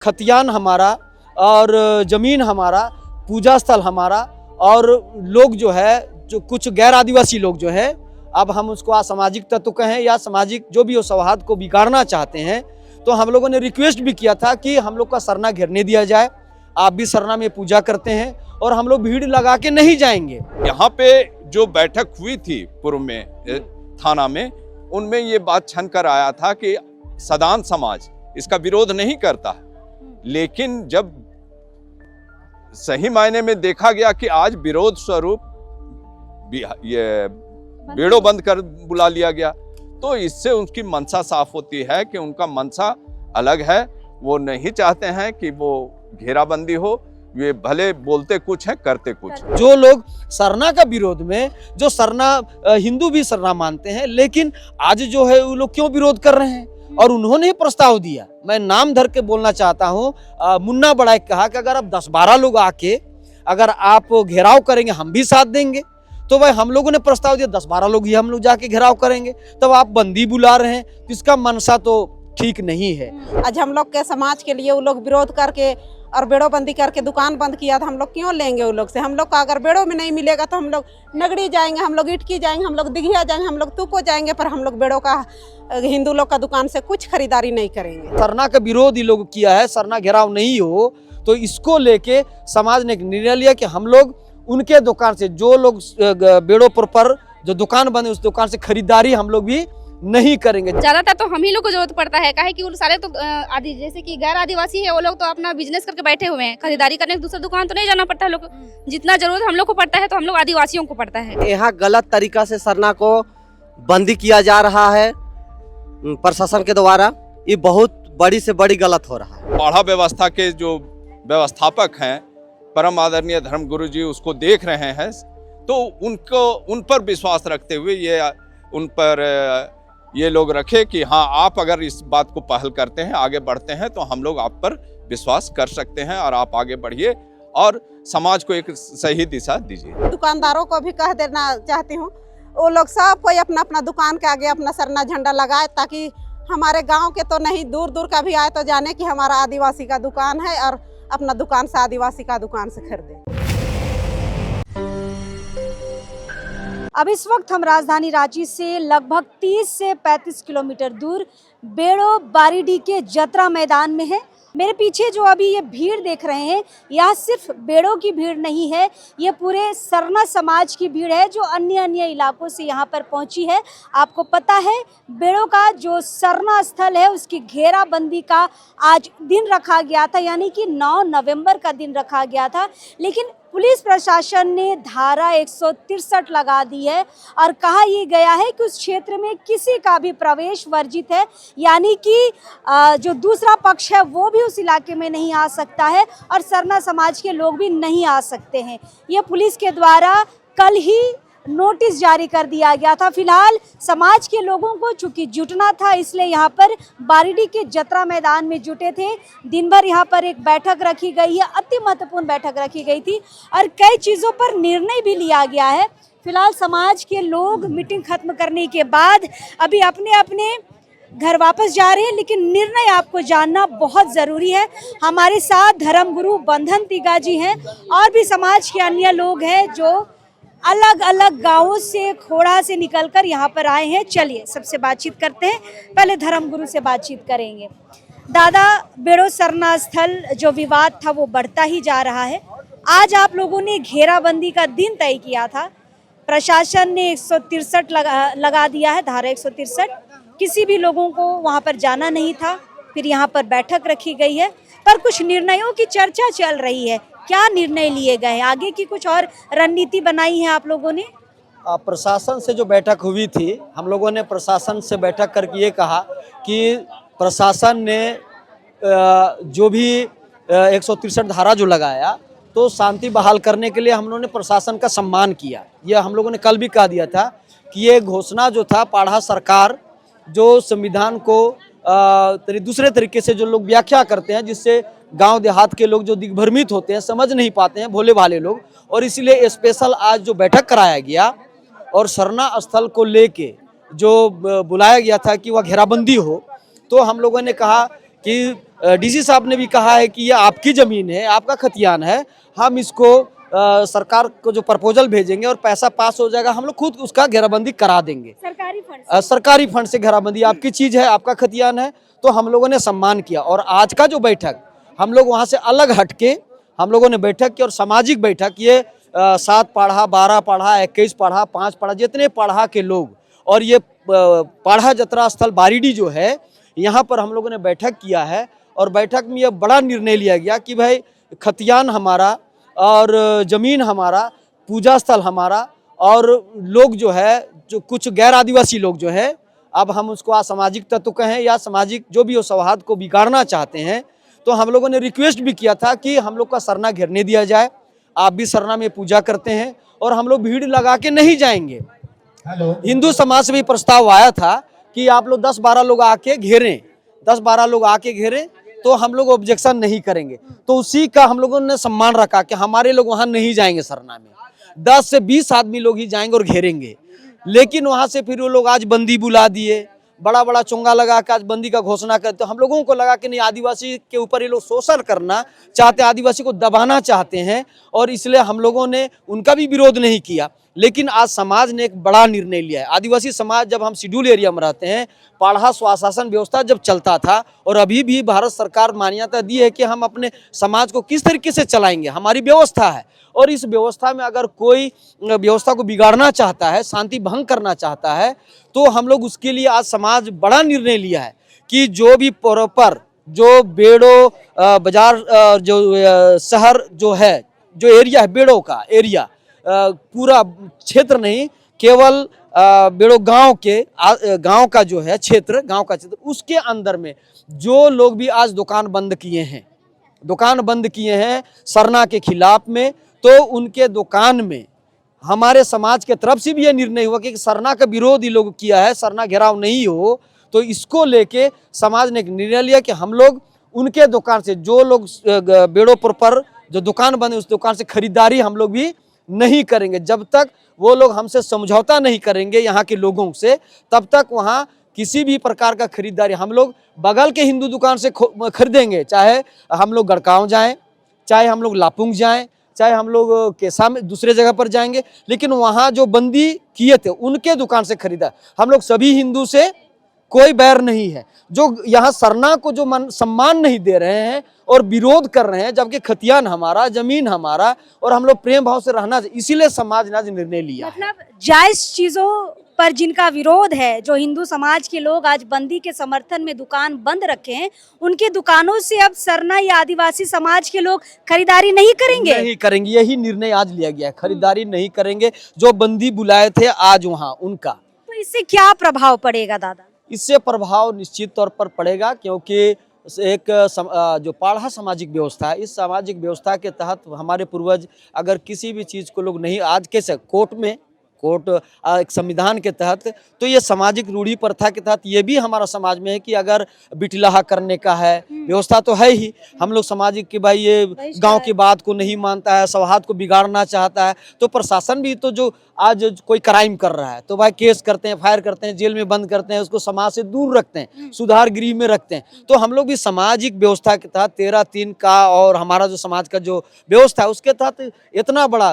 खतियान हमारा और ज़मीन हमारा, पूजा स्थल हमारा, और लोग जो है, जो कुछ गैर आदिवासी लोग जो है, अब हम उसको असामाजिक तत्व कहें या सामाजिक जो भी हो, सौहार्द को बिगाड़ना चाहते हैं। तो हम लोगों ने रिक्वेस्ट भी किया था कि हम लोग का सरना घेरने दिया जाए। आप भी सरना में पूजा करते हैं और हम लोग भीड़ लगा के नहीं जाएंगे। यहाँ पे जो बैठक हुई थी पूर्व में थाना में, उनमें ये बात छन कर आया था कि सदान समाज इसका विरोध नहीं करता, लेकिन जब सही मायने में देखा गया कि आज विरोध स्वरूप ये बेड़ो बंद कर बुला लिया गया, तो इससे उनकी मंशा साफ होती है कि उनका मंशा अलग है। वो नहीं चाहते हैं कि वो घेराबंदी हो, वे भले बोलते कुछ है करते कुछ। जो लोग सरना का विरोध में, जो सरना हिंदू भी सरना मानते हैं, लेकिन आज जो है वो लोग क्यों विरोध कर रहे हैं? और उन्होंने ही प्रस्ताव दिया, मैं नाम धर के बोलना चाहता हूँ, मुन्ना बड़ाई कहा कि अगर अब 10-12 लोग आके अगर आप घेराव करेंगे हम भी साथ देंगे। तो भाई हम लोगों ने प्रस्ताव दिया 10-12 लोग ही हम लोग जाके घेराव करेंगे, तब आप बंदी बुला रहे हैं, तो इसका मनसा तो ठीक नहीं है। आज हम लोग के समाज के लिए वो लोग विरोध करके और बेड़ो बंदी करके दुकान बंद किया, तो हम लोग क्यों लेंगे वो लोग से? हम लोग का अगर बेड़ो में नहीं मिलेगा तो हम लोग नगड़ी जाएंगे, हम लोग इटकी जाएंगे, हम लोग दिघिया जाएंगे, हम लोग तुको जाएंगे, पर हम लोग बेड़ो का हिंदू लोग का दुकान से कुछ खरीदारी नहीं करेंगे। सरना का विरोध ही लोग किया है, सरना घेराव नहीं हो, तो इसको लेके समाज ने एक निर्णय लिया कि हम लोग उनके दुकान से, जो लोग बेड़ो पर जो दुकान बने उस दुकान से खरीदारी हम लोग भी नहीं करेंगे। ज्यादातर तो हम ही लोग को जरूरत पड़ता है, काहे कि वो सारे तो आदि जैसे कि गैर आदिवासी है, वो लोग तो अपना बिजनेस करके बैठे हुए हैं, खरीदारी करने दूसरी दुकान तो नहीं जाना पड़ता है। लोग जितना जरूरत हम लोग को पड़ता है तो हम लोग आदिवासियों को पड़ता है। यहाँ गलत तरीका से सरना को बंदी किया जा रहा है प्रशासन के द्वारा, ये बहुत बड़ी से बड़ी गलत हो रहा है। पाढ़ा व्यवस्था के जो व्यवस्थापक हैं, परम आदरणीय धर्मगुरु जी उसको देख रहे हैं, तो उन पर विश्वास रखते हुए उन पर ये लोग रखे कि हाँ, आप अगर इस बात को पहल करते हैं, आगे बढ़ते हैं, तो हम लोग आप पर विश्वास कर सकते हैं और आप आगे बढ़िए और समाज को एक सही दिशा दीजिए। दुकानदारों को भी कह देना चाहती हूँ, वो लोग सब कोई अपना अपना दुकान के आगे अपना सरना झंडा लगाए, ताकि हमारे गांव के तो नहीं, दूर दूर का भी आए तो जाने कि हमारा आदिवासी का दुकान है और अपना दुकान से आदिवासी का दुकान से खरीदे। अब इस वक्त हम राजधानी रांची से लगभग 30 से 35 किलोमीटर दूर बेड़ो बारीडी के जतरा मैदान में है। मेरे पीछे जो अभी ये भीड़ देख रहे हैं, यह सिर्फ बेड़ो की भीड़ नहीं है, ये पूरे सरना समाज की भीड़ है जो अन्य इलाकों से यहाँ पर पहुँची है। आपको पता है, बेड़ो का जो सरना स्थल है उसकी घेराबंदी का आज दिन रखा गया था, यानी कि 9 नवंबर का दिन रखा गया था, लेकिन पुलिस प्रशासन ने धारा 163 लगा दी है और कहा यह गया है कि उस क्षेत्र में किसी का भी प्रवेश वर्जित है, यानी कि जो दूसरा पक्ष है वो भी उस इलाके में नहीं आ सकता है और सरना समाज के लोग भी नहीं आ सकते हैं। ये पुलिस के द्वारा कल ही नोटिस जारी कर दिया गया था। फिलहाल समाज के लोगों को चूंकि जुटना था, इसलिए यहाँ पर बारीडी के जतरा मैदान में जुटे थे। दिन भर यहाँ पर एक बैठक रखी गई है, अति महत्वपूर्ण बैठक रखी गई थी और कई चीज़ों पर निर्णय भी लिया गया है। फिलहाल समाज के लोग मीटिंग खत्म करने के बाद अभी अपने अपने घर वापस जा रहे हैं, लेकिन निर्णय आपको जानना बहुत ज़रूरी है। हमारे साथ धर्मगुरु बंधन तिगा जी हैं और भी समाज के अन्य लोग हैं जो अलग अलग गांवों से, खोड़ा से निकलकर यहाँ पर आए हैं। चलिए सबसे बातचीत करते हैं, पहले धर्मगुरु से बातचीत करेंगे। दादा, बेड़ो सरना स्थल जो विवाद था वो बढ़ता ही जा रहा है। आज आप लोगों ने घेराबंदी का दिन तय किया था, प्रशासन ने 163 लगा दिया है, धारा 163, किसी भी लोगों को वहाँ पर जाना नहीं था। फिर यहाँ पर बैठक रखी गई है, पर कुछ निर्णयों की चर्चा चल रही है। क्या निर्णय लिए गए, आगे की कुछ और रणनीति बनाई है आप लोगों ने? प्रशासन से जो बैठक हुई थी, हम लोगों ने प्रशासन से बैठक करके ये कहा कि प्रशासन ने जो भी 163 धारा जो लगाया, तो शांति बहाल करने के लिए हम लोगों ने प्रशासन का सम्मान किया। यह हम लोगों ने कल भी कह दिया था कि ये घोषणा जो था, पाढ़ा सरकार जो संविधान को दूसरे तरीके से जो लोग व्याख्या करते हैं, जिससे गांव देहात के लोग जो दिग्भ्रमित होते हैं, समझ नहीं पाते हैं, भोले भाले लोग, और इसलिए स्पेशल आज जो बैठक कराया गया और सरना स्थल को लेके जो बुलाया गया था कि वह घेराबंदी हो, तो हम लोगों ने कहा कि डीसी साहब ने भी कहा है कि ये आपकी ज़मीन है, आपका खतियान है, हम इसको सरकार को जो प्रपोजल भेजेंगे और पैसा पास हो जाएगा, हम लोग खुद उसका घेराबंदी करा देंगे। सरकारी फंड से घेराबंदी आपकी चीज़ है, आपका खतियान है, तो हम लोगों ने सम्मान किया। और आज का जो बैठक हम लोग वहाँ से अलग हटके हम लोगों ने बैठक की और सामाजिक बैठक, ये 7 पाढ़ा, 12 पाढ़ा, 21 पाढ़ा, 5 पाढ़ा, जितने पाढ़ा के लोग और ये पाढ़ा जतरा स्थल बारीडी जो है, यहाँ पर हम लोगों ने बैठक किया है। और बैठक में ये बड़ा निर्णय लिया गया कि भाई खतियान हमारा और ज़मीन हमारा, पूजा स्थल हमारा, और लोग जो है, जो कुछ गैर आदिवासी लोग जो है, अब हम उसको असामाजिक तत्व कहें या सामाजिक जो भी हो, सौहार्द को बिगाड़ना चाहते हैं, तो हम लोगों ने रिक्वेस्ट भी किया था कि हम लोग का सरना घेरने दिया जाए। आप भी सरना में पूजा करते हैं और हम लोग भीड़ लगा के नहीं जाएंगे। हिंदू समाज से भी प्रस्ताव आया था कि आप लोग 10-12 लोग आके घेरें, 10-12 लोग आके घेरें तो हम लोग ऑब्जेक्शन नहीं करेंगे। तो उसी का हम लोगों ने सम्मान रखा कि हमारे लोग वहाँ नहीं जाएंगे सरना में, 10 से 20 आदमी लोग ही जाएंगे और घेरेंगे। लेकिन वहाँ से फिर वो लोग आज बंदी बुला दिए, बड़ा बड़ा चोंगा लगा के आज बंदी का घोषणा करते। तो हम लोगों को लगा कि नहीं, आदिवासी के ऊपर ये लोग शोषण करना चाहते हैं, आदिवासी को दबाना चाहते हैं, और इसलिए हम लोगों ने उनका भी विरोध नहीं किया। लेकिन आज समाज ने एक बड़ा निर्णय लिया है। आदिवासी समाज, जब हम शेड्यूल एरिया में रहते हैं, पाढ़ा स्वशासन व्यवस्था जब चलता था, और अभी भी भारत सरकार मान्यता दी है कि हम अपने समाज को किस तरीके से चलाएंगे, हमारी व्यवस्था है। और इस व्यवस्था में अगर कोई व्यवस्था को बिगाड़ना चाहता है, शांति भंग करना चाहता है, तो हम लोग उसके लिए आज समाज बड़ा निर्णय लिया है कि जो भी प्रॉपर, जो बेड़ो बाजार, जो शहर जो है, जो एरिया है बेड़ो का एरिया, पूरा क्षेत्र नहीं, केवल बेड़ो गांव के गांव का जो है क्षेत्र, गांव का क्षेत्र, उसके अंदर में जो लोग भी आज दुकान बंद किए हैं सरना के खिलाफ में, तो उनके दुकान में हमारे समाज के तरफ से भी ये निर्णय हुआ कि सरना का विरोध ही लोग किया है, सरना घेराव नहीं हो, तो इसको लेके समाज ने एक निर्णय लिया कि हम लोग उनके दुकान से, जो लोग बेड़ो पर जो दुकान बंद है, उस दुकान से खरीदारी हम लोग भी नहीं करेंगे। जब तक वो लोग हमसे समझौता नहीं करेंगे यहाँ के लोगों से, तब तक वहाँ किसी भी प्रकार का खरीदारी हम लोग बगल के हिंदू दुकान से खरीदेंगे, चाहे हम लोग गड़कांव जाएं, चाहे हम लोग लापुंग जाएं, चाहे हम लोग केसा में दूसरे जगह पर जाएंगे, लेकिन वहाँ जो बंदी किए थे उनके दुकान से खरीदा। हम लोग सभी हिंदू से कोई बैर नहीं है। जो यहाँ सरना को जो सम्मान नहीं दे रहे हैं और विरोध कर रहे हैं, जबकि खतियान हमारा, जमीन हमारा, और हम लोग प्रेम भाव से रहना, इसीलिए समाज ने आज निर्णय लिया। मतलब जायज चीजों पर जिनका विरोध है, जो हिंदू समाज के लोग आज बंदी के समर्थन में दुकान बंद रखे हैं, उनके दुकानों से अब सरना या आदिवासी समाज के लोग खरीदारी नहीं करेंगे। यही निर्णय आज लिया गया है, खरीदारी नहीं करेंगे। जो बंदी बुलाए थे आज वहाँ उनका, तो इससे क्या प्रभाव पड़ेगा दादा? इससे प्रभाव निश्चित तौर पर पड़ेगा, क्योंकि एक जो पाढ़ा सामाजिक व्यवस्था है, इस सामाजिक व्यवस्था के तहत हमारे पूर्वज अगर किसी भी चीज़ को लोग नहीं, आज कैसे कोर्ट एक संविधान के तहत, तो ये सामाजिक रूढ़ी प्रथा के तहत ये भी हमारा समाज में है कि अगर बिटलाहा करने का है व्यवस्था तो है ही। हम लोग सामाजिक कि भाई ये गांव की बात को नहीं मानता है, सौहार्द को बिगाड़ना चाहता है, तो प्रशासन भी तो जो आज कोई क्राइम कर रहा है तो भाई केस करते हैं, फायर करते हैं, जेल में बंद करते हैं, उसको समाज से दूर रखते हैं, सुधार गृह में रखते हैं। तो हम लोग भी सामाजिक व्यवस्था के तहत 13(3) का और हमारा जो समाज का जो व्यवस्था है उसके तहत इतना बड़ा,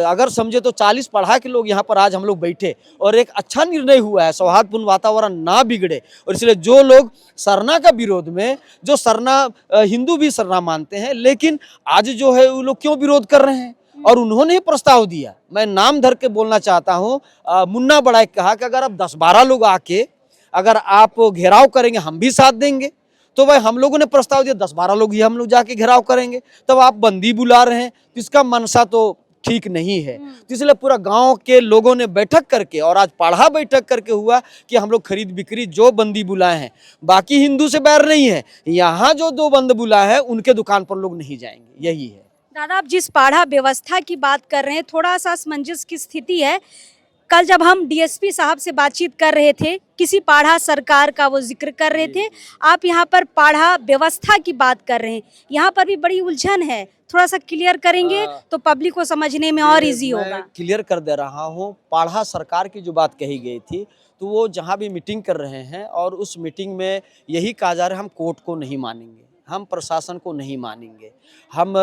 अगर समझे तो 40 पढ़ा के लोग यहाँ पर आज हम लोग बैठे और एक अच्छा निर्णय हुआ है, सौहार्दपूर्ण वातावरण ना बिगड़े। और इसलिए जो लोग सरना का विरोध में, जो सरना हिंदू भी सरना मानते हैं, लेकिन आज जो है वो लोग क्यों विरोध कर रहे हैं, और उन्होंने प्रस्ताव दिया, मैं नाम धर के बोलना चाहता हूँ, मुन्ना बड़ाई कहा कि अगर अब 10-12 लोग आके अगर आप घेराव करेंगे हम भी साथ देंगे। तो भाई हम लोगों ने प्रस्ताव दिया 10-12 लोग ही हम लोग जाके घेराव करेंगे, तब आप बंदी बुला रहे हैं, तो इसका मनसा तो ठीक नहीं है। तो इसलिए पूरा गांव के लोगों ने बैठक करके, और आज पाढ़ा बैठक करके हुआ कि हम लोग खरीद बिक्री जो बंदी बुलाए हैं, बाकी हिंदू से बैर नहीं है, यहाँ जो 2 बंद बुलाए हैं उनके दुकान पर लोग नहीं जाएंगे, यही है। दादा, आप जिस पाढ़ा व्यवस्था की बात कर रहे हैं, थोड़ा सा असमंजस की स्थिति है। कल जब हम डीएसपी साहब से बातचीत कर रहे थे, किसी पाढ़ा सरकार का वो जिक्र कर रहे थे, आप यहाँ पर पाढ़ा व्यवस्था की बात कर रहे हैं, यहाँ पर भी बड़ी उलझन है, थोड़ा सा क्लियर करेंगे तो पब्लिक को समझने में और इजी होगा। क्लियर कर दे रहा हूँ, पाढ़ा सरकार की जो बात कही गई थी, तो वो जहाँ भी मीटिंग कर रहे हैं और उस मीटिंग में यही कहा जा रहा है हम कोर्ट को नहीं मानेंगे, हम प्रशासन को नहीं मानेंगे, हम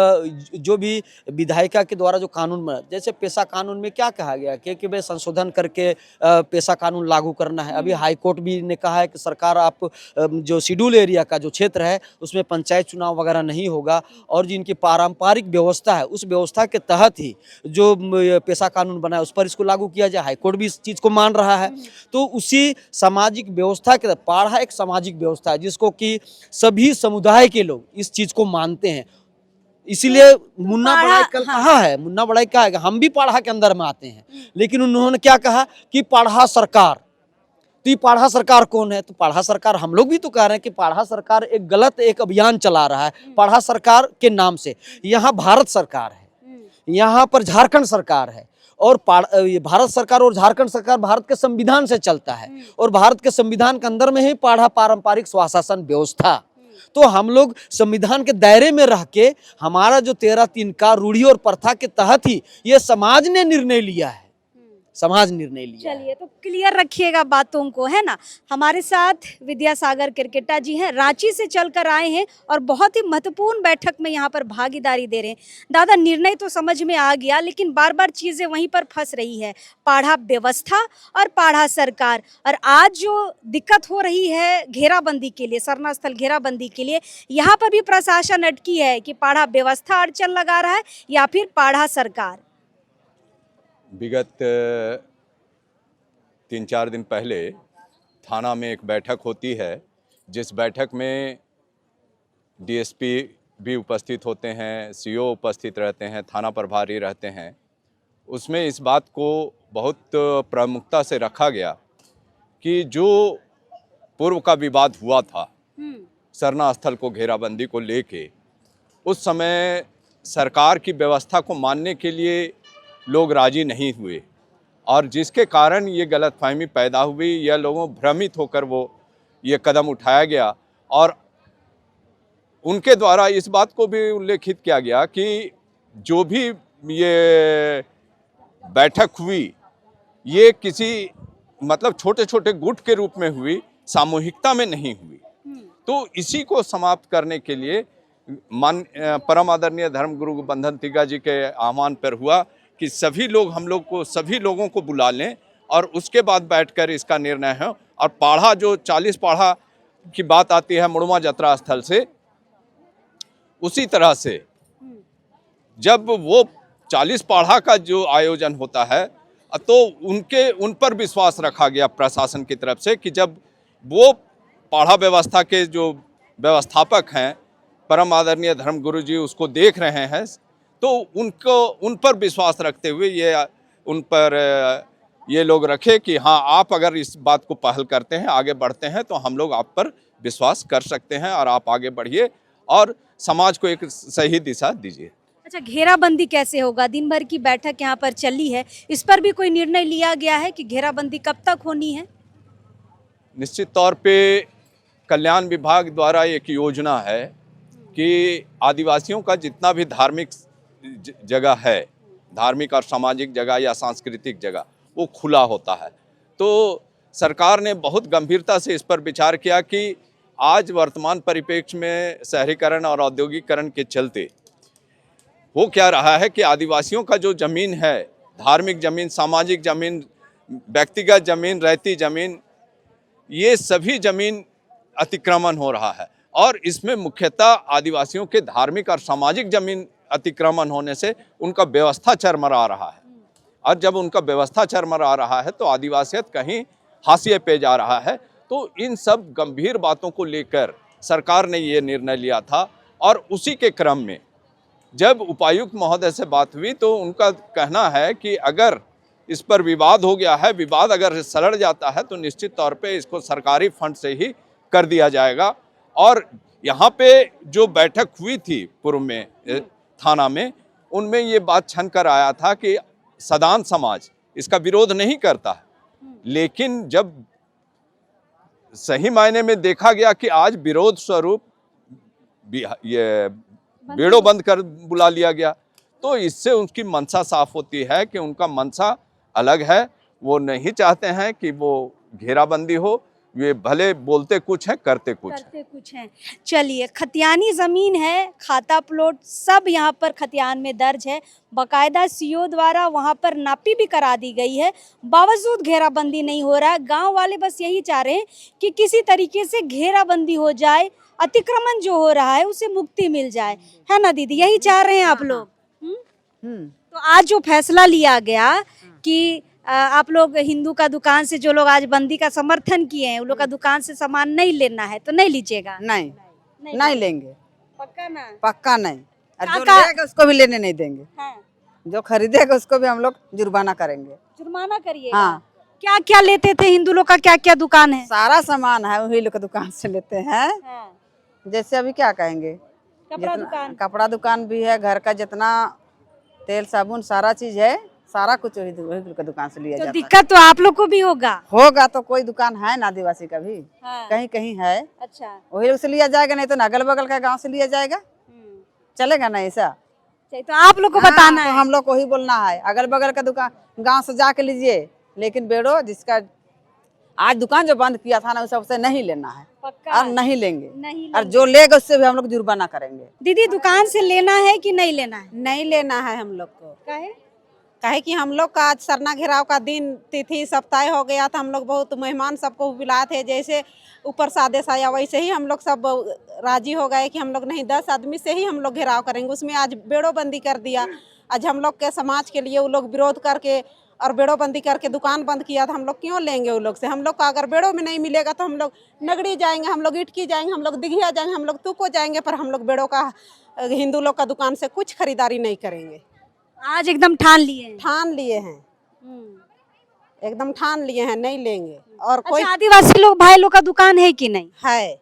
जो भी विधायिका के द्वारा जो कानून बना, जैसे पेशा कानून में क्या कहा गया कि भाई संशोधन करके पेशा कानून लागू करना है। अभी हाई कोर्ट भी ने कहा है कि सरकार आप जो शेड्यूल एरिया का जो क्षेत्र है उसमें पंचायत चुनाव वगैरह नहीं होगा और जिनकी पारंपरिक व्यवस्था है उस व्यवस्था के तहत ही जो पेशा कानून बना है उस पर इसको लागू किया जाए। हाई कोर्ट भी इस चीज़ को मान रहा है। तो उसी सामाजिक व्यवस्था के पाढ़ा एक सामाजिक व्यवस्था है जिसको कि सभी समुदाय के लोग इस चीज को मानते हैं। इसीलिए मुन्ना बड़ाई कल कहा है, मुन्ना बड़ाई कहा है कि हम भी पाढ़ा के अंदर में आते हैं, लेकिन उन्होंने क्या कहा कि पाढ़ा सरकार। तो ये पाढ़ा सरकार कौन है? तो पाढ़ा सरकार हम लोग भी तो कह रहे हैं कि पाढ़ा सरकार एक गलत एक अभियान चला रहा है पाढ़ा सरकार के नाम से। यहाँ भारत सरकार है, यहाँ पर झारखंड सरकार है और भारत सरकार और झारखंड सरकार भारत के संविधान से चलता है और भारत के संविधान के अंदर में ही पाढ़ा पारंपरिक स्वशासन व्यवस्था। तो हम लोग संविधान के दायरे में रह के हमारा जो 13(3) का रूढ़ी और प्रथा के तहत ही ये समाज ने निर्णय लिया है, समाज निर्णय लिया। चलिए, तो क्लियर रखिएगा बातों को, है ना। हमारे साथ विद्यासागर किरकेटा जी हैं, रांची से चलकर आए हैं और बहुत ही महत्वपूर्ण बैठक में यहाँ पर भागीदारी दे रहे हैं। दादा, निर्णय तो समझ में आ गया, लेकिन बार बार चीजें वहीं पर फंस रही है, पाढ़ा व्यवस्था और पाढ़ा सरकार। और आज जो दिक्कत हो रही है घेराबंदी के लिए, सरना स्थल घेराबंदी के लिए, यहाँ पर भी प्रशासन अटकी है कि पाढ़ा व्यवस्था अड़चन लगा रहा है या फिर पाढ़ा सरकार। विगत 3-4 दिन पहले थाना में एक बैठक होती है, जिस बैठक में डीएसपी भी उपस्थित होते हैं, सीओ उपस्थित रहते हैं, थाना प्रभारी रहते हैं। उसमें इस बात को बहुत प्रमुखता से रखा गया कि जो पूर्व का विवाद हुआ था सरना स्थल को घेराबंदी को लेके, उस समय सरकार की व्यवस्था को मानने के लिए लोग राजी नहीं हुए और जिसके कारण ये गलतफहमी पैदा हुई या लोगों भ्रमित होकर वो ये कदम उठाया गया। और उनके द्वारा इस बात को भी उल्लेखित किया गया कि जो भी ये बैठक हुई ये किसी मतलब छोटे छोटे गुट के रूप में हुई, सामूहिकता में नहीं हुई। तो इसी को समाप्त करने के लिए परम आदरणीय धर्मगुरु बंधन तिग्गा जी के आह्वान पर हुआ कि सभी लोगों को बुला लें और उसके बाद बैठकर इसका निर्णय है। और पाढ़ा जो 40 पाढ़ा की बात आती है मुड़मा जत्रा स्थल से, उसी तरह से जब वो 40 पाढ़ा का जो आयोजन होता है तो उन पर विश्वास रखा गया प्रशासन की तरफ से कि जब वो पाढ़ा व्यवस्था के जो व्यवस्थापक हैं परम आदरणीय धर्मगुरु जी उसको देख रहे हैं, तो उन पर विश्वास रखते हुए ये लोग रखे कि हाँ, आप अगर इस बात को पहल करते हैं, आगे बढ़ते हैं, तो हम लोग आप पर विश्वास कर सकते हैं और आप आगे बढ़िए और समाज को एक सही दिशा दीजिए। अच्छा, घेराबंदी कैसे होगा? दिन भर की बैठक यहाँ पर चली है, इस पर भी कोई निर्णय लिया गया है कि घेराबंदी कब तक होनी है? निश्चित तौर पे कल्याण विभाग द्वारा एक योजना है कि आदिवासियों का जितना भी धार्मिक जगह है, धार्मिक और सामाजिक जगह या सांस्कृतिक जगह, वो खुला होता है। तो सरकार ने बहुत गंभीरता से इस पर विचार किया कि आज वर्तमान परिप्रेक्ष्य में शहरीकरण और औद्योगिकरण के चलते वो क्या रहा है कि आदिवासियों का जो ज़मीन है, धार्मिक ज़मीन, सामाजिक ज़मीन, व्यक्तिगत ज़मीन, रहती ज़मीन, ये सभी ज़मीन अतिक्रमण हो रहा है। और इसमें मुख्यतः आदिवासियों के धार्मिक और सामाजिक ज़मीन अतिक्रमण होने से उनका व्यवस्था चरमरा रहा है। और जब उनका व्यवस्था चरमरा रहा है तो आदिवासियत कहीं हाशिए पे जा रहा है। तो इन सब गंभीर बातों को लेकर सरकार ने ये निर्णय लिया था। और उसी के क्रम में जब उपायुक्त महोदय से बात हुई तो उनका कहना है कि अगर इस पर विवाद हो गया है, विवाद अगर सलट जाता है तो निश्चित तौर पे इसको सरकारी फंड से ही कर दिया जाएगा। और यहाँ पे जो बैठक हुई थी पूर्व में थाना में, उनमें ये बात छन कर आया था कि सदान समाज इसका विरोध नहीं करता है, लेकिन जब सही मायने में देखा गया कि आज विरोध स्वरूप ये बेड़ो बंद कर बुला लिया गया, तो इससे उनकी मंशा साफ होती है कि उनका मंशा अलग है। वो नहीं चाहते हैं कि वो घेराबंदी हो, ये भले बोलते कुछ है करते कुछ है। करते कुछ हैं। चलिए, खतियानी जमीन है, खाता प्लॉट सब यहाँ पर खतियान में दर्ज है। बकायदा सीओ द्वारा वहाँ पर नापी भी करा दी गई है, बावजूद घेराबंदी नहीं हो रहा है। गांव वाले बस यही चाह रहे हैं कि किसी तरीके से घेराबंदी हो जाए, अतिक्रमण जो हो रहा है उसे मुक्ति मिल जाए, है ना दीदी? यही चाह रहे हैं आप लोग। तो आज जो फैसला लिया गया कि आप लोग हिंदू का दुकान से, जो लोग आज बंदी का समर्थन किए हैं, उन लोग का दुकान से सामान नहीं लेना है, तो नहीं लीजिएगा? नहीं लेंगे, पक्का ना? पक्का नहीं। और जो काका- लेगा उसको भी लेने नहीं देंगे, हाँ। जो खरीदेगा उसको भी हम लोग जुर्माना करेंगे। जुर्माना करिएगा? हाँ, क्या क्या लेते थे हिंदू लोग का, क्या क्या दुकान है? सारा सामान है वही लोग दुकान से लेते हैं। हाँ। जैसे अभी क्या कहेंगे, कपड़ा दुकान? कपड़ा दुकान भी है, घर का जितना तेल साबुन सारा चीज है, सारा कुछ वही लोग के दुकान से लिया तो जाता दिक्कत तो आप लोग को भी होगा। होगा तो कोई दुकान है ना आदिवासी का भी, हाँ। कहीं कहीं है, अच्छा। वही लोग से लिया जाएगा, नहीं तो अगल बगल का गांव से लिया जाएगा, चलेगा ना ऐसा? तो आप लोग को बताना हाँ, है। तो हम लोग को ही बोलना है, अगल बगल का दुकान गांव से जाके लीजिए, लेकिन बेड़ो जिसका आज दुकान जो बंद किया था ना, उस सबसे नहीं लेना है पक्का और नहीं लेंगे। नहीं और जो लेगा उससे भी हम लोग जुर्माना करेंगे। दीदी, दुकान से लेना है कि नहीं लेना है? नहीं लेना है हम लोग को। काहे कि हम लोग का आज सरना घेराव का दिन तिथि सप्ताह हो गया था। हम लोग बहुत मेहमान सबको बुलाए थे, जैसे ऊपर से आदेश आया वैसे ही हम लोग सब राजी हो गए कि हम लोग नहीं 10 आदमी से ही हम लोग घेराव करेंगे। उसमें आज बेड़ोबंदी कर दिया। आज हम लोग के समाज के लिए वो लोग विरोध करके और बेड़ोबंदी करके दुकान बंद किया था। हम लोग क्यों लेंगे वो लोग से? हम लोग का अगर बेड़ो में नहीं मिलेगा तो हम लोग नगड़ी जाएंगे, हम लोग इटकी जाएंगे, हम लोग दिघिया जाएंगे, हम लोग तुको जाएंगे, पर हम लोग बेड़ो का हिंदू लोग का दुकान से कुछ खरीदारी नहीं करेंगे। आज एकदम ठान लिए हैं? ठान लिए हैं, एकदम ठान लिए हैं, नहीं लेंगे। और कोई अच्छा, आदिवासी लोग भाई लोग का दुकान है कि नहीं? है,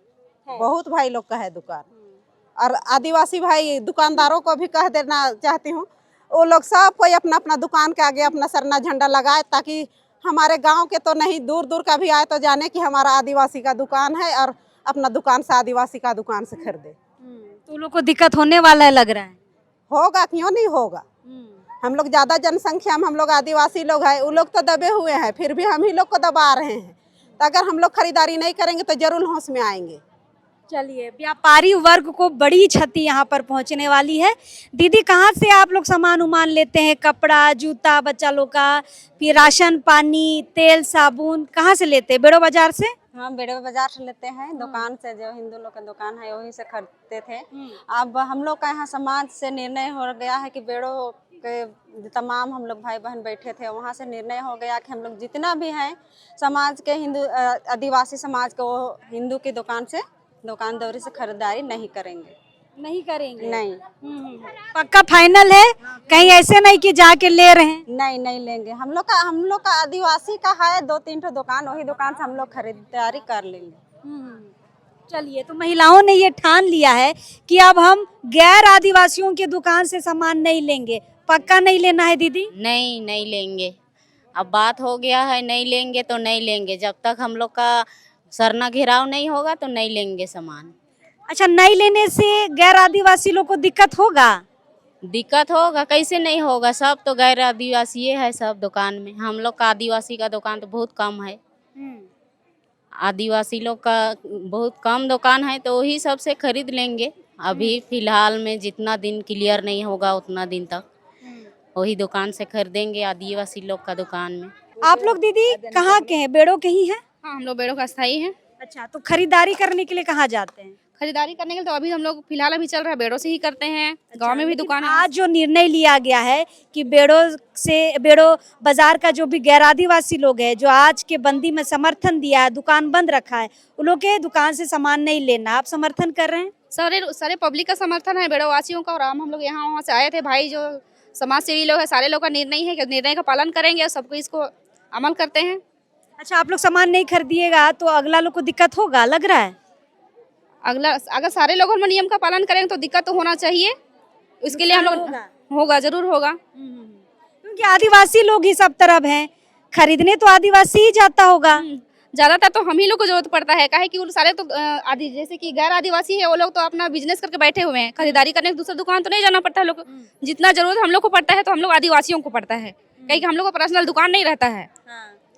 बहुत भाई लोग का है दुकान। और आदिवासी भाई दुकानदारों को भी कह देना चाहती हूँ, वो लोग सब कोई अपना अपना दुकान के आगे अपना सरना झंडा लगाए, ताकि हमारे गांव के तो नहीं, दूर दूर का भी आए तो जाने कि हमारा आदिवासी का दुकान है और अपना दुकान से आदिवासी का दुकान से खरीदे। तो लोग को दिक्कत होने वाला है लग रहा है। होगा, क्यों नहीं होगा? हम लोग ज्यादा जनसंख्या में हम लोग आदिवासी लोग हैं, वो लोग तो दबे हुए हैं, फिर भी हम ही लोग को दबा रहे हैं। तो अगर हम लोग खरीदारी नहीं करेंगे तो जरूर होश में आएंगे। चलिए, व्यापारी वर्ग को बड़ी क्षति यहाँ पर पहुँचने वाली है। दीदी, कहाँ से आप लोग सामान उमान लेते हैं? कपड़ा, जूता बच्चा लोग का, फिर राशन पानी, तेल साबुन कहाँ से लेते हैं? बेड़ो बाजार से? हाँ, बेड़ो बाजार से लेते हैं, दुकान से, जो हिंदू लोग का दुकान है वहीं से खरीदते थे। अब हम लोग का यहाँ समाज से निर्णय हो गया है कि बेड़ो के तमाम हम लोग भाई बहन बैठे थे, वहाँ से निर्णय हो गया कि हम लोग जितना भी हैं समाज के हिंदू आदिवासी समाज को हिंदू की दुकान से, दुकानदारी से खरीदारी नहीं करेंगे। नहीं करेंगे? नहीं, पक्का फाइनल है? कहीं ऐसे नहीं कि जाके ले रहे हैं? नहीं लेंगे। हम लोग का आदिवासी का है 2-3 ठो दुकान, वही दुकान से हम लोग खरीदारी कर लेंगे। चलिए, तो महिलाओं ने ये ठान लिया है कि अब हम गैर आदिवासियों के दुकान से सामान नहीं लेंगे। पक्का नहीं लेना है दीदी? नहीं लेंगे। अब बात हो गया है, नहीं लेंगे तो नहीं लेंगे। जब तक हम लोग का सरना घेराव नहीं होगा तो नहीं लेंगे सामान। अच्छा, नहीं लेने से गैर आदिवासी लोग को दिक्कत होगा? दिक्कत होगा, कैसे नहीं होगा? सब तो गैर आदिवासी है सब दुकान में। हम लोग का आदिवासी का दुकान तो बहुत कम है। आदिवासी लोग का बहुत कम दुकान है, तो वही सबसे खरीद लेंगे। अभी फिलहाल में जितना दिन क्लियर नहीं होगा उतना दिन तक वही दुकान से खरीदेंगे, आदिवासी लोग का दुकान में। आप लोग दीदी कहाँ के हैं? बेड़ो के ही हैं? हाँ, हम लोग बेड़ो का स्थायी है। अच्छा, तो खरीदारी करने के लिए कहाँ जाते हैं? खरीदारी करने के लिए तो अभी हम लोग फिलहाल अभी चल रहा है बेड़ो से ही करते हैं। गांव में भी दुकान है। आज जो निर्णय लिया गया है कि बेड़ो बाजार का जो भी गैर आदिवासी लोग हैं, जो आज के बंदी में समर्थन दिया है, दुकान बंद रखा है, उन लोग के दुकान से सामान नहीं लेना, आप समर्थन कर रहे हैं? सारे पब्लिक का समर्थन है, बेड़ो वासियों का। और हम लोग यहाँ वहाँ से आए थे भाई, जो समाज सेवी लोग है, सारे लोग का निर्णय है कि निर्णय का पालन करेंगे और सबको इसको अमल करते हैं। अच्छा, आप लोग सामान नहीं खरीदिएगा तो अगला लोग को दिक्कत होगा लग रहा है? अगर सारे लोग हम नियम का पालन करेंगे तो दिक्कत तो होना चाहिए। उसके लिए हम लोग होगा, जरूर होगा। क्योंकि आदिवासी लोग ही सब तरफ हैं, खरीदने तो आदिवासी ही जाता होगा। ज्यादातर तो हम ही लोग को जरूरत पड़ता है, काहे कि वो सारे तो जैसे कि गैर आदिवासी है, वो लोग तो अपना बिजनेस करके बैठे हुए हैं। खरीदारी करने दूसरी दुकान तो नहीं जाना पड़ता है लोग। जितना जरूरत हम लोग को पड़ता है तो हम लोग आदिवासियों को पड़ता है, कहीं हम लोग को पर्सनल दुकान नहीं रहता है।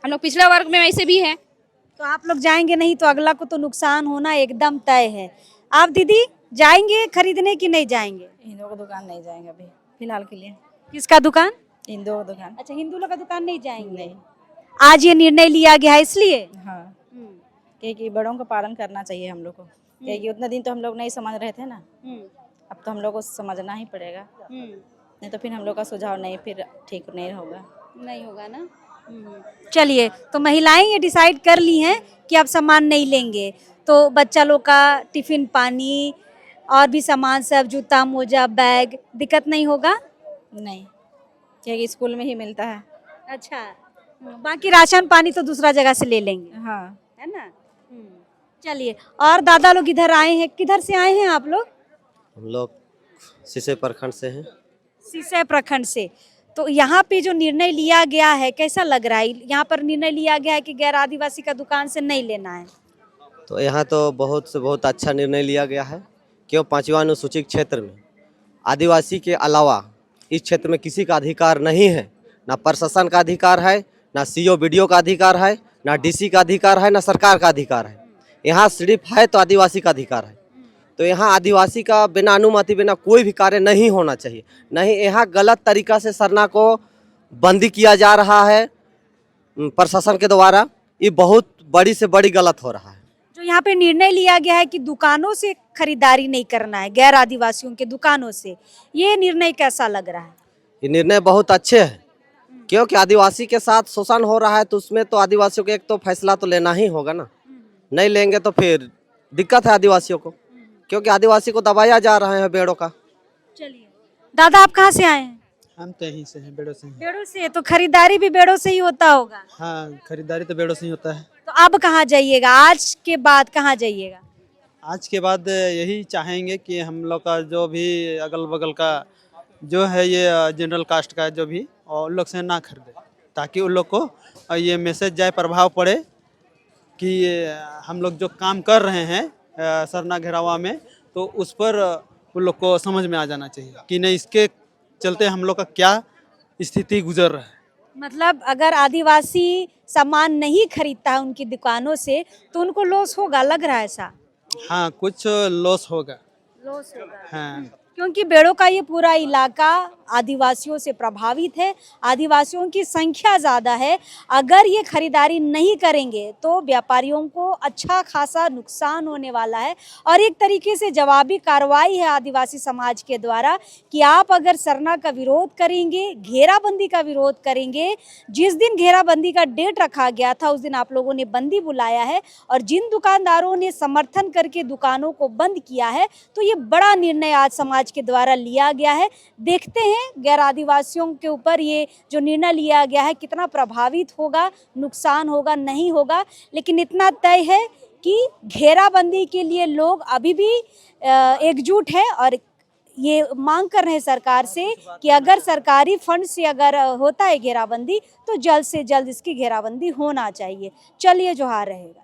हम लोग पिछड़े वर्ग में ऐसे भी हैं, तो आप लोग जाएंगे नहीं तो अगला को तो नुकसान होना एकदम तय है। आप दीदी जाएंगे खरीदने की नहीं जाएंगे? हिंदुओं की दुकान नहीं जाएंगे अभी फिलहाल के लिए। किसका दुकान? हिंदुओं की दुकान अच्छा, हिंदू लोग का दुकान नहीं जाएंगे? नहीं। आज ये निर्णय लिया गया है इसलिए? हाँ, क्योंकि बड़ों का पालन करना चाहिए हम लोग को, क्योंकि उतना दिन तो हम लोग नहीं समझ रहे थे ना, अब तो हम लोग को समझना ही पड़ेगा, नहीं तो फिर हम लोग का सुझाव नहीं फिर ठीक नहीं होगा ना। चलिए, तो महिलाएं ये डिसाइड कर ली हैं कि अब सामान नहीं लेंगे, तो बच्चा लोग का टिफिन पानी और भी सामान सब, जूता मोजा बैग, दिक्कत नहीं होगा? नहीं, क्योंकि स्कूल में ही मिलता है। अच्छा, बाकी राशन पानी तो दूसरा जगह से ले लेंगे, हाँ, है ना। चलिए, और दादा लोग इधर आए हैं, किधर से आए हैं आप लोग? हम लोग सिसे प्रखंड से हैं। सिसे प्रखंड से। तो यहाँ पे जो निर्णय लिया गया है कैसा लग रहा है? यहाँ पर निर्णय लिया गया है कि गैर आदिवासी का दुकान से नहीं लेना है। तो यहाँ तो बहुत से बहुत अच्छा निर्णय लिया गया है, क्यों 5वां अनुसूचित क्षेत्र में आदिवासी के अलावा इस क्षेत्र में किसी का अधिकार नहीं है, ना प्रशासन का अधिकार है, ना सीओ बीडीओ का अधिकार है, ना डीसी का अधिकार है, ना सरकार का अधिकार है। यहाँ सिर्फ है तो आदिवासी का अधिकार है। तो यहाँ आदिवासी का बिना अनुमति बिना कोई भी कार्य नहीं होना चाहिए। नहीं, यहाँ गलत तरीका से सरना को बंदी किया जा रहा है प्रशासन के द्वारा, ये बहुत बड़ी से बड़ी गलत हो रहा है। जो यहाँ पे निर्णय लिया गया है कि दुकानों से खरीदारी नहीं करना है, गैर आदिवासियों के दुकानों से, ये निर्णय कैसा लग रहा है? ये निर्णय बहुत अच्छे है, क्योंकि आदिवासी के साथ शोषण हो रहा है, तो उसमें तो आदिवासियों को एक तो फैसला तो लेना ही होगा ना। नहीं लेंगे तो फिर दिक्कत है आदिवासियों को, क्योंकि आदिवासी को दबाया जा रहा है बेड़ों का। चलिए, दादा आप कहाँ से आए हैं? हम तो यहीं से हैं, बेड़ों से हैं। बेड़ों से? तो खरीदारी भी बेड़ों से ही होता होगा? हाँ, खरीदारी तो बेड़ों से ही होता है। तो अब कहाँ जाइएगा? आज के बाद कहाँ जाइएगा? आज के बाद यही चाहेंगे कि हम लोग का जो भी अगल बगल का जो है ये जनरल कास्ट का जो भी, और उन लोग से ना खरीदे, ताकि उन लोग को ये मैसेज जाए, प्रभाव पड़े कि हम लोग जो काम कर रहे हैं सरना घेरावा में, तो उस पर उन लोग को समझ में आ जाना चाहिए कि नहीं, इसके चलते हम लोग का क्या स्थिति गुजर रहा है। मतलब अगर आदिवासी सामान नहीं खरीदता है उनकी दुकानों से तो उनको लॉस होगा, लग रहा है ऐसा? हाँ, कुछ लॉस होगा। लॉस होगा, हाँ, क्योंकि बेड़ों का ये पूरा इलाका आदिवासियों से प्रभावित है, आदिवासियों की संख्या ज़्यादा है। अगर ये खरीदारी नहीं करेंगे तो व्यापारियों को अच्छा खासा नुकसान होने वाला है, और एक तरीके से जवाबी कार्रवाई है आदिवासी समाज के द्वारा कि आप अगर सरना का विरोध करेंगे, घेराबंदी का विरोध करेंगे, जिस दिन घेराबंदी का डेट रखा गया था उस दिन आप लोगों ने बंदी बुलाया है, और जिन दुकानदारों ने समर्थन करके दुकानों को बंद किया है, तो ये बड़ा निर्णय आज समाज के द्वारा लिया गया है। देखते हैं गैर आदिवासियों के ऊपर ये जो निर्णय लिया गया है कितना प्रभावित होगा, नुकसान होगा, नहीं होगा। लेकिन इतना तय है कि घेराबंदी के लिए लोग अभी भी एकजुट हैं, और ये मांग कर रहे हैं सरकार से कि अगर सरकारी फंड से अगर होता है घेराबंदी तो जल्द से जल्द इसकी घेराबंदी होना चाहिए। चलिए, जोहार रहेगा।